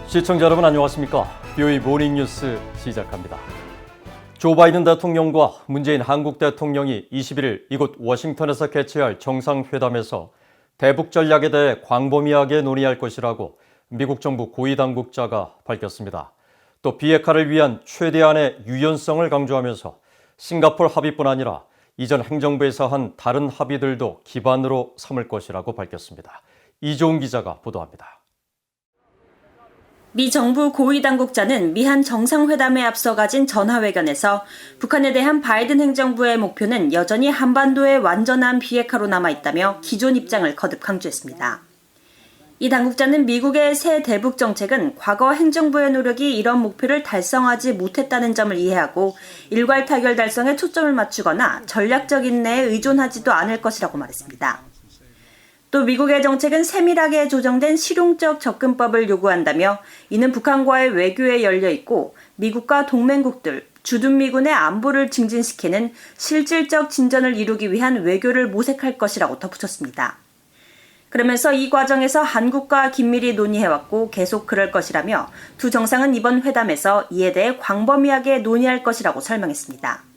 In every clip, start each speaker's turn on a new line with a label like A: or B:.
A: 시청자 여러분 안녕하십니까? BOE 모닝뉴스 시작합니다. 조 바이든 대통령과 문재인 한국 대통령이 21일 이곳 워싱턴에서 개최할 정상회담에서 대북 전략에 대해 광범위하게 논의할 것이라고 미국 정부 고위 당국자가 밝혔습니다. 또 비핵화를 위한 최대한의 유연성을 강조하면서 싱가포르 합의뿐 아니라 이전 행정부에서 한 다른 합의들도 기반으로 삼을 것이라고 밝혔습니다. 이종훈 기자가 보도합니다.
B: 미 정부 고위 당국자는 미한 정상회담에 앞서 가진 전화회견에서 북한에 대한 바이든 행정부의 목표는 여전히 한반도의 완전한 비핵화로 남아있다며 기존 입장을 거듭 강조했습니다. 이 당국자는 미국의 새 대북 정책은 과거 행정부의 노력이 이런 목표를 달성하지 못했다는 점을 이해하고 일괄 타결 달성에 초점을 맞추거나 전략적 인내에 의존하지도 않을 것이라고 말했습니다. 또 미국의 정책은 세밀하게 조정된 실용적 접근법을 요구한다며 이는 북한과의 외교에 열려 있고 미국과 동맹국들, 주둔미군의 안보를 증진시키는 실질적 진전을 이루기 위한 외교를 모색할 것이라고 덧붙였습니다. 그러면서 이 과정에서 한국과 긴밀히 논의해왔고 계속 그럴 것이라며 두 정상은 이번 회담에서 이에 대해 광범위하게 논의할 것이라고 설명했습니다.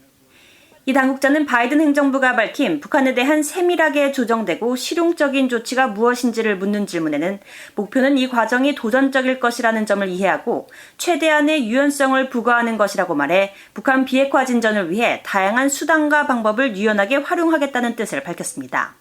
B: 이 당국자는 바이든 행정부가 밝힌 북한에 대한 세밀하게 조정되고 실용적인 조치가 무엇인지를 묻는 질문에는 목표는 이 과정이 도전적일 것이라는 점을 이해하고 최대한의 유연성을 부과하는 것이라고 말해 북한 비핵화 진전을 위해 다양한 수단과 방법을 유연하게 활용하겠다는 뜻을 밝혔습니다.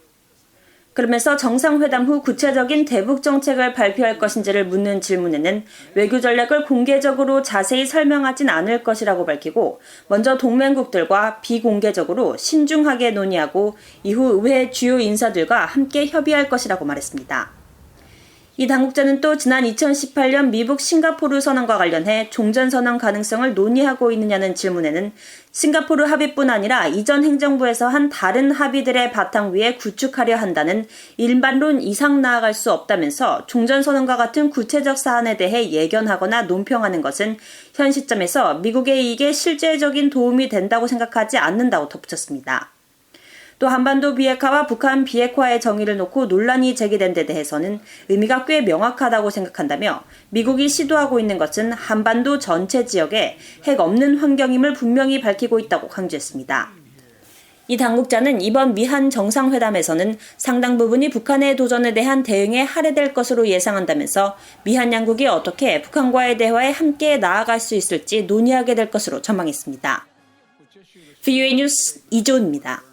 B: 그러면서 정상회담 후 구체적인 대북 정책을 발표할 것인지를 묻는 질문에는 외교 전략을 공개적으로 자세히 설명하진 않을 것이라고 밝히고 먼저 동맹국들과 비공개적으로 신중하게 논의하고 이후 의회 주요 인사들과 함께 협의할 것이라고 말했습니다. 이 당국자는 또 지난 2018년 미국 싱가포르 선언과 관련해 종전선언 가능성을 논의하고 있느냐는 질문에는 싱가포르 합의뿐 아니라 이전 행정부에서 한 다른 합의들의 바탕 위에 구축하려 한다는 일반론 이상 나아갈 수 없다면서 종전선언과 같은 구체적 사안에 대해 예견하거나 논평하는 것은 현 시점에서 미국의 이익에 실제적인 도움이 된다고 생각하지 않는다고 덧붙였습니다. 또 한반도 비핵화와 북한 비핵화의 정의를 놓고 논란이 제기된 데 대해서는 의미가 꽤 명확하다고 생각한다며 미국이 시도하고 있는 것은 한반도 전체 지역에 핵 없는 환경임을 분명히 밝히고 있다고 강조했습니다. 이 당국자는 이번 미한 정상회담에서는 상당 부분이 북한의 도전에 대한 대응에 할애될 것으로 예상한다면서 미한 양국이 어떻게 북한과의 대화에 함께 나아갈 수 있을지 논의하게 될 것으로 전망했습니다. BOE 뉴스 이종훈입니다.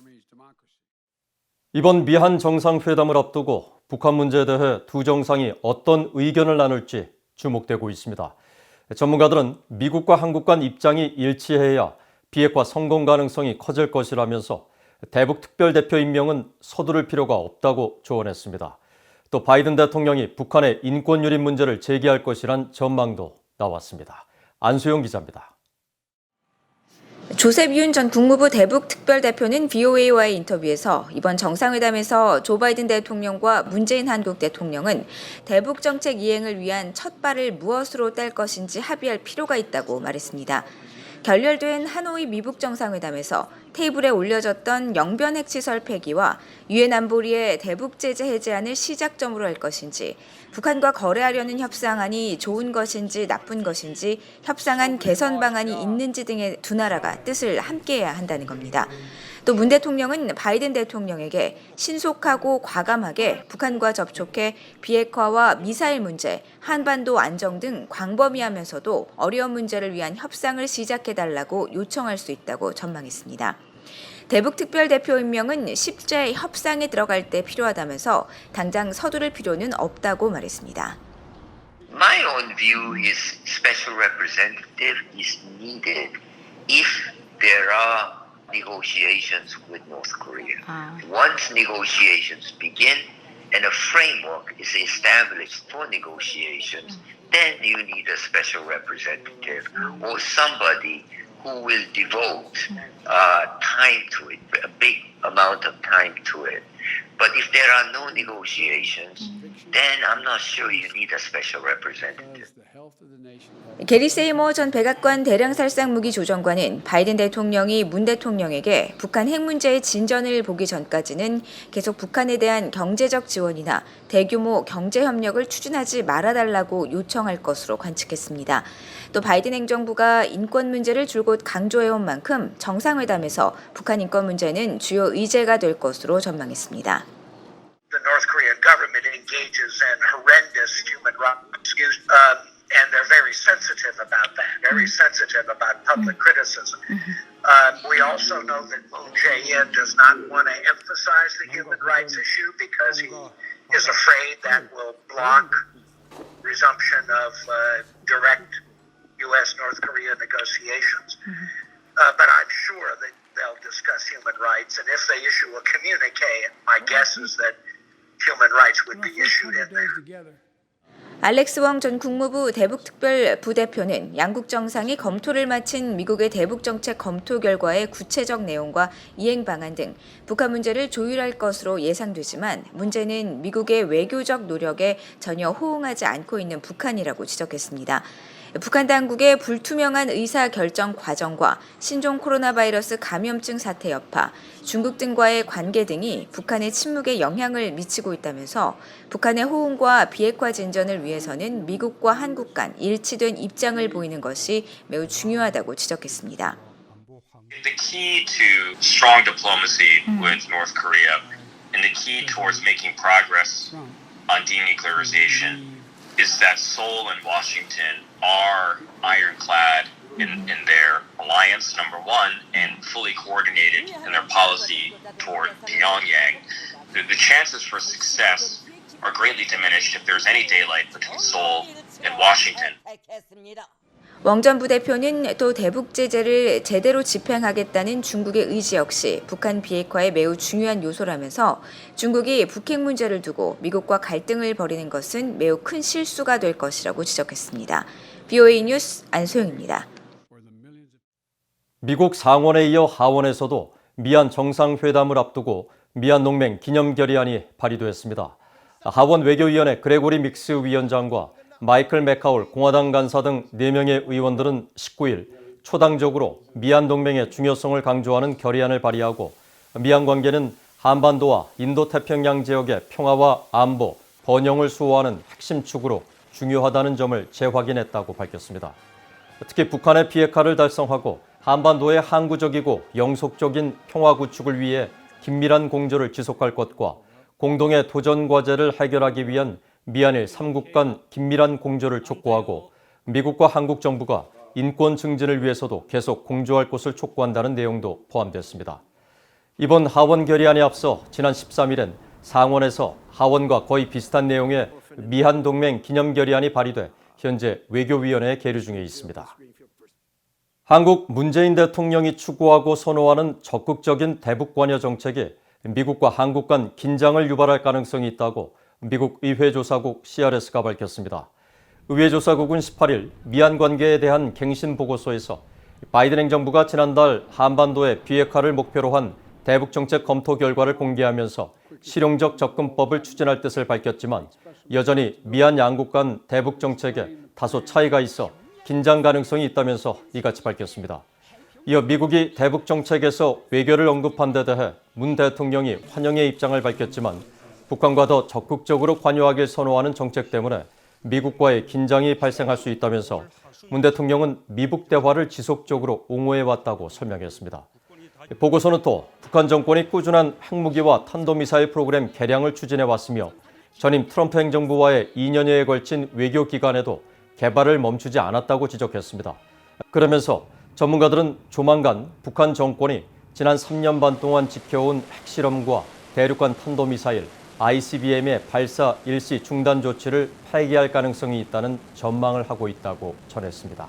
A: 이번 미한 정상회담을 앞두고 북한 문제에 대해 두 정상이 어떤 의견을 나눌지 주목되고 있습니다. 전문가들은 미국과 한국 간 입장이 일치해야 비핵화 성공 가능성이 커질 것이라면서 대북 특별대표 임명은 서두를 필요가 없다고 조언했습니다. 또 바이든 대통령이 북한의 인권 유린 문제를 제기할 것이란 전망도 나왔습니다. 안수영 기자입니다.
C: 조셉 윤 전 국무부 대북 특별대표는 BOA와의 인터뷰에서 이번 정상회담에서 조 바이든 대통령과 문재인 한국 대통령은 대북 정책 이행을 위한 첫 발을 무엇으로 뗄 것인지 합의할 필요가 있다고 말했습니다. 결렬된 하노이 미북 정상회담에서 테이블에 올려졌던 영변 핵시설 폐기와 유엔 안보리의 대북 제재 해제안을 시작점으로 할 것인지, 북한과 거래하려는 협상안이 좋은 것인지 나쁜 것인지, 협상안 개선 방안이 있는지 등의 두 나라가 뜻을 함께해야 한다는 겁니다. 또 문 대통령은 바이든 대통령에게 신속하고 과감하게 북한과 접촉해 비핵화와 미사일 문제, 한반도 안정 등 광범위하면서도 어려운 문제를 위한 협상을 시작해달라고 요청할 수 있다고 전망했습니다. 대북 특별대표 임명은 실제 협상에 들어갈 때 필요하다면서 당장 서두를 필요는 없다고 말했습니다.
D: My own view is special representative is needed if there are negotiations with North Korea. Once negotiations begin and a framework is established for negotiations, then you need a special representative or somebody who will devote time to it, a big amount of time to it. But if there are no negotiations, then I'm not sure you need a special representative.
C: 게리 세이머 전 백악관 대량살상 무기 조정관은 바이든 대통령이 문 대통령에게 북한 핵 문제의 진전을 보기 전까지는 계속 북한에 대한 경제적 지원이나 대규모 경제 협력을 추진하지 말아달라고 요청할 것으로 관측했습니다. 또 바이든 행정부가 인권 문제를 줄곧 강조해온 만큼 정상회담에서 북한 인권 문제는 주요 의제가 될 것으로 전망했습니다.
E: The North Korean government engages in horrendous human rights abuse, and they're very sensitive about that, very sensitive about public criticism. We also know that Moon Jae-in does not want to emphasize the human rights issue because he is afraid that will block resumption of direct U.S.-North Korea negotiations. But I'm sure that they'll discuss human rights, and if they issue a communique, my guess is that human rights would be issued in there.
C: 알렉스 웡 전 국무부 대북특별 부대표는 양국 정상이 검토를 마친 미국의 대북정책 검토 결과의 구체적 내용과 이행 방안 등 북한 문제를 조율할 것으로 예상되지만 문제는 미국의 외교적 노력에 전혀 호응하지 않고 있는 북한이라고 지적했습니다. 북한 당국의 불투명한 의사결정 과정과 신종 코로나 바이러스 감염증 사태 여파, 중국 등과의 관계 등이 북한의 침묵에 영향을 미치고 있다면서 북한의 호응과 비핵화 진전을 위해서는 미국과 한국 간 일치된 입장을 보이는 것이 매우 중요하다고 지적했습니다.
F: The key to strong diplomacy with North Korea and the key towards making progress on denuclearization is that Seoul and Washington are ironclad in their alliance, number one, and fully coordinated in their policy toward Pyongyang. The chances for success are greatly diminished if there's any daylight between Seoul and Washington.
C: 웡 전 부대표는 또 대북 제재를 제대로 집행하겠다는 중국의 의지 역시 북한 비핵화의 매우 중요한 요소라면서 중국이 북핵 문제를 두고 미국과 갈등을 벌이는 것은 매우 큰 실수가 될 것이라고 지적했습니다. BOA 뉴스 안소영입니다.
A: 미국 상원에 이어 하원에서도 미한 정상회담을 앞두고 미한 동맹 기념결의안이 발의됐습니다. 하원 외교위원회 그레고리 믹스 위원장과 마이클 맥카올 공화당 간사 등 4명의 의원들은 19일 초당적으로 미한 동맹의 중요성을 강조하는 결의안을 발의하고 미한 관계는 한반도와 인도태평양 지역의 평화와 안보, 번영을 수호하는 핵심 축으로 중요하다는 점을 재확인했다고 밝혔습니다. 특히 북한의 비핵화를 달성하고 한반도의 항구적이고 영속적인 평화 구축을 위해 긴밀한 공조를 지속할 것과 공동의 도전 과제를 해결하기 위한 미한일 3국 간 긴밀한 공조를 촉구하고 미국과 한국 정부가 인권 증진을 위해서도 계속 공조할 것을 촉구한다는 내용도 포함됐습니다. 이번 하원 결의안에 앞서 지난 13일엔 상원에서 하원과 거의 비슷한 내용의 미한 동맹 기념 결의안이 발의돼 현재 외교위원회에 계류 중에 있습니다. 한국 문재인 대통령이 추구하고 선호하는 적극적인 대북 관여 정책이 미국과 한국 간 긴장을 유발할 가능성이 있다고 미국 의회조사국 CRS가 밝혔습니다. 의회조사국은 18일 미한 관계에 대한 갱신 보고서에서 바이든 행정부가 지난달 한반도의 비핵화를 목표로 한 대북 정책 검토 결과를 공개하면서 실용적 접근법을 추진할 뜻을 밝혔지만 여전히 미한 양국 간 대북 정책에 다소 차이가 있어 긴장 가능성이 있다면서 이같이 밝혔습니다. 이어 미국이 대북 정책에서 외교를 언급한 데 대해 문 대통령이 환영의 입장을 밝혔지만 북한과 더 적극적으로 관여하길 선호하는 정책 때문에 미국과의 긴장이 발생할 수 있다면서 문 대통령은 미북 대화를 지속적으로 옹호해왔다고 설명했습니다. 보고서는 또 북한 정권이 꾸준한 핵무기와 탄도미사일 프로그램 개량을 추진해왔으며 전임 트럼프 행정부와의 2년여에 걸친 외교 기간에도 개발을 멈추지 않았다고 지적했습니다. 그러면서 전문가들은 조만간 북한 정권이 지난 3년 반 동안 지켜온 핵실험과 대륙간 탄도미사일 ICBM의 발사 일시 중단 조치를 폐기할 가능성이 있다는 전망을 하고 있다고 전했습니다.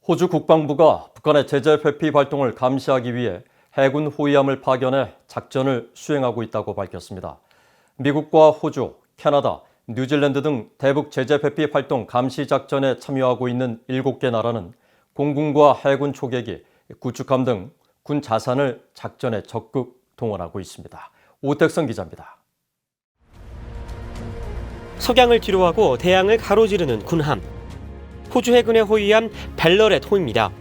A: 호주 국방부가 북한의 제재 회피 활동을 감시하기 위해 해군 호위함을 파견해 작전을 수행하고 있다고 밝혔습니다. 미국과 호주, 캐나다, 뉴질랜드 등 대북 제재 회피 활동 감시 작전에 참여하고 있는 7개 나라는 공군과 해군 초계기, 구축함 등 군 자산을 작전에 적극 동원하고 있습니다. 오택성 기자입니다.
G: 석양을 뒤로하고 대양을 가로지르는 군함. 호주 해군에 호위한 벨러렛 호입니다.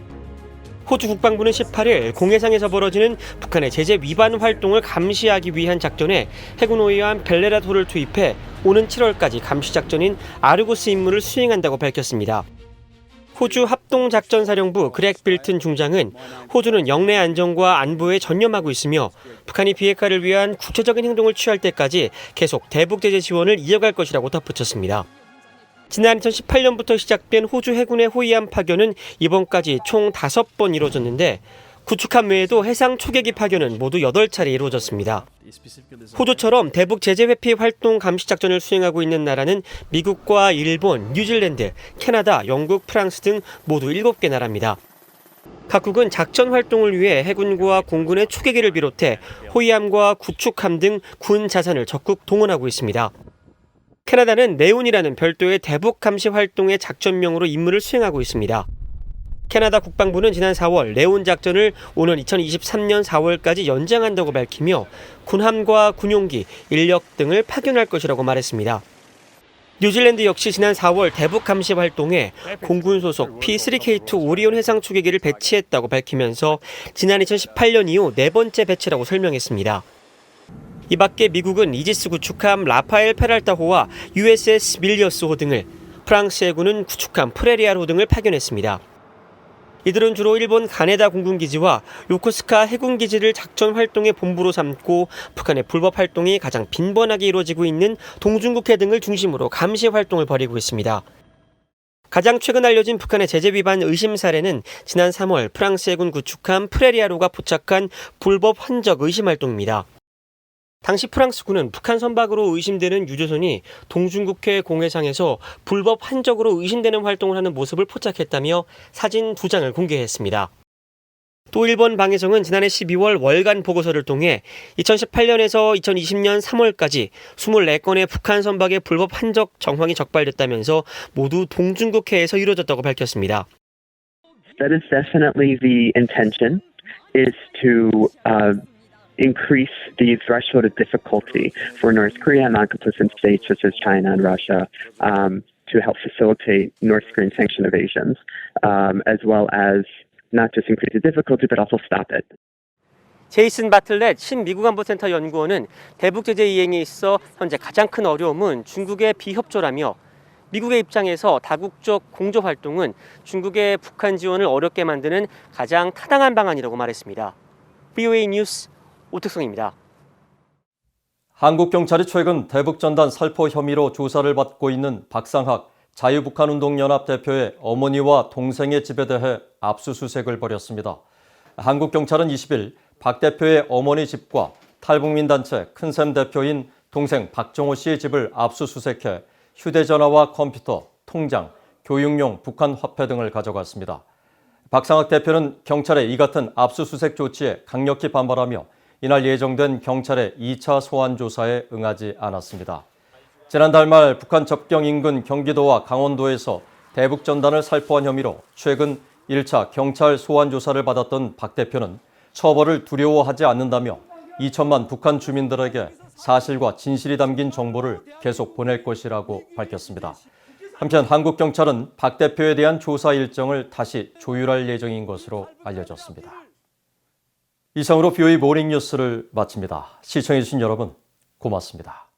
G: 호주 국방부는 18일 공해상에서 벌어지는 북한의 제재 위반 활동을 감시하기 위한 작전에 해군 호위한 벨레랏 호를 투입해 오는 7월까지 감시 작전인 아르고스 임무를 수행한다고 밝혔습니다. 호주 합동작전사령부 그렉 빌튼 중장은 호주는 영내 안정과 안보에 전념하고 있으며 북한이 비핵화를 위한 구체적인 행동을 취할 때까지 계속 대북 제재 지원을 이어갈 것이라고 덧붙였습니다. 지난 2018년부터 시작된 호주 해군의 호위함 파견은 이번까지 총 5번 이루어졌는데 구축함 외에도 해상 초계기 파견은 모두 8차례 이루어졌습니다. 호주처럼 대북 제재 회피 활동 감시 작전을 수행하고 있는 나라는 미국과 일본, 뉴질랜드, 캐나다, 영국, 프랑스 등 모두 7개 나라입니다. 각국은 작전 활동을 위해 해군과 공군의 초계기를 비롯해 호위함과 구축함 등 군 자산을 적극 동원하고 있습니다. 캐나다는 네온이라는 별도의 대북 감시 활동의 작전명으로 임무를 수행하고 있습니다. 캐나다 국방부는 지난 4월 네온 작전을 오는 2023년 4월까지 연장한다고 밝히며 군함과 군용기, 인력 등을 파견할 것이라고 말했습니다. 뉴질랜드 역시 지난 4월 대북 감시 활동에 공군 소속 P3K2 오리온 해상 초계기를 배치했다고 밝히면서 지난 2018년 이후 4번째 배치라고 설명했습니다. 이 밖에 미국은 이지스 구축함 라파엘 페랄타호와 USS 밀리어스호 등을, 프랑스 해군은 구축함 프레리아호 등을 파견했습니다. 이들은 주로 일본 가네다 공군기지와 요코스카 해군기지를 작전 활동의 본부로 삼고 북한의 불법 활동이 가장 빈번하게 이루어지고 있는 동중국해 등을 중심으로 감시 활동을 벌이고 있습니다. 가장 최근 알려진 북한의 제재 위반 의심 사례는 지난 3월 프랑스 해군 구축함 프레리아로가 포착한 불법 환적 의심 활동입니다. 당시 프랑스군은 북한 선박으로 의심되는 유조선이 동중국해 공해상에서 불법 환적으로 의심되는 활동을 하는 모습을 포착했다며 사진 2장을 공개했습니다. 또 일본 방해성은 지난해 12월 월간 보고서를 통해 2018년에서 2020년 3월까지 24건의 북한 선박의 불법 환적 정황이 적발됐다면서 모두 동중국해에서 이루어졌다고 밝혔습니다.
H: That is definitely the intention is to increase the threshold of difficulty for North Korea and non-complicit states such as China and Russia to help facilitate North Korean sanction evasions, as well as not just increase the difficulty but also stop it.
G: 제이슨 바틀렛 신미국 안보센터 연구원은 대북 제재 이행에 있어 현재 가장 큰 어려움은 중국의 비협조라며 미국의 입장에서 다국적 공조 활동은 중국의 북한 지원을 어렵게 만드는 가장 타당한 방안이라고 말했습니다. VOA 뉴스 오택성입니다.
A: 한국 경찰이 최근 대북전단 살포 혐의로 조사를 받고 있는 박상학 자유북한운동연합 대표의 어머니와 동생의 집에 대해 압수수색을 벌였습니다. 한국 경찰은 20일 박 대표의 어머니 집과 탈북민단체 큰샘 대표인 동생 박정호 씨의 집을 압수수색해 휴대전화와 컴퓨터, 통장, 교육용 북한 화폐 등을 가져갔습니다. 박상학 대표는 경찰의 이 같은 압수수색 조치에 강력히 반발하며 이날 예정된 경찰의 2차 소환 조사에 응하지 않았습니다. 지난달 말 북한 접경 인근 경기도와 강원도에서 대북 전단을 살포한 혐의로 최근 1차 경찰 소환 조사를 받았던 박 대표는 처벌을 두려워하지 않는다며 2천만 북한 주민들에게 사실과 진실이 담긴 정보를 계속 보낼 것이라고 밝혔습니다. 한편 한국 경찰은 박 대표에 대한 조사 일정을 다시 조율할 예정인 것으로 알려졌습니다. 이상으로 VOA 모닝 뉴스를 마칩니다. 시청해주신 여러분 고맙습니다.